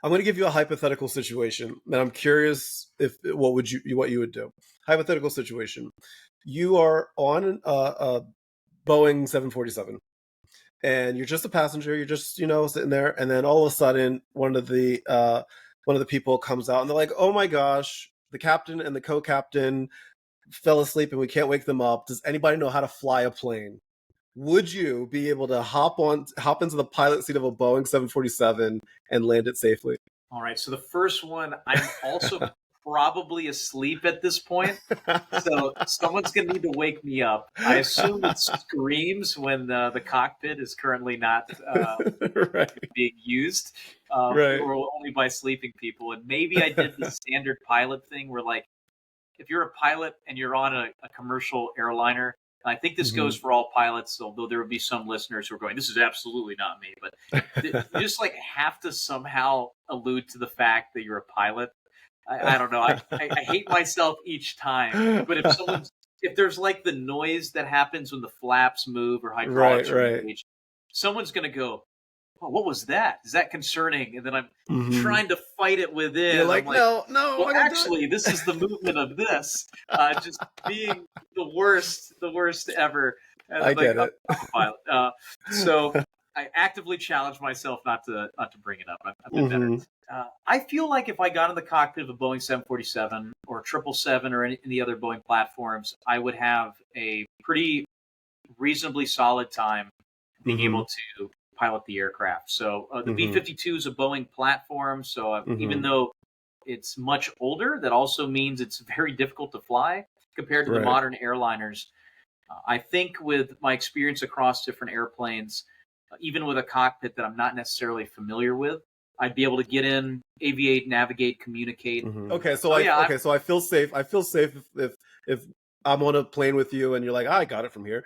I'm going to give you a hypothetical situation, and I'm curious if what you would do. Hypothetical situation: you are on a Boeing 747, and you're just a passenger. You're just sitting there, and then all of a sudden, one of the people comes out, and they're like, "Oh my gosh, the captain and the co-captain fell asleep, and we can't wake them up. Does anybody know how to fly a plane?" Would you be able to hop into the pilot seat of a Boeing 747 and land it safely? All right. So the first one, I'm also probably asleep at this point. So someone's going to need to wake me up. I assume it screams when the cockpit is currently not Right, being used, right. or only by sleeping people. And maybe I did the standard pilot thing where, like, if you're a pilot and you're on a commercial airliner, and I think this Hmm. goes for all pilots, although there would be some listeners who are going, "This is absolutely not me." But you just like have to somehow allude to the fact that you're a pilot. I don't know. I hate myself each time. But if there's like the noise that happens when the flaps move or Right, hydraulics are right. engaged, someone's going to go, "Oh, what was that? Is that concerning?" And then I'm Hmm. trying to fight it You're within. I'm like, like, no, no, well, I gotta do actually, this is the movement of this. Just being the worst ever. it. And I I'm like, get oh, it. I'm a pilot. So I actively challenge myself not to bring it up. I've been better. Hmm. I feel like if I got in the cockpit of a Boeing 747 or 777 or any other Boeing platforms, I would have a pretty reasonably solid time being Hmm. able to pilot the aircraft. So the Hmm. B-52 is a Boeing platform. So even Hmm. though it's much older, that also means it's very difficult to fly compared to the Right. modern airliners. I think with my experience across different airplanes, even with a cockpit that I'm not necessarily familiar with, I'd be able to get in, aviate, navigate, communicate. Okay, So yeah, so I feel safe. I feel safe if I'm on a plane with you and you're like, I got it from here.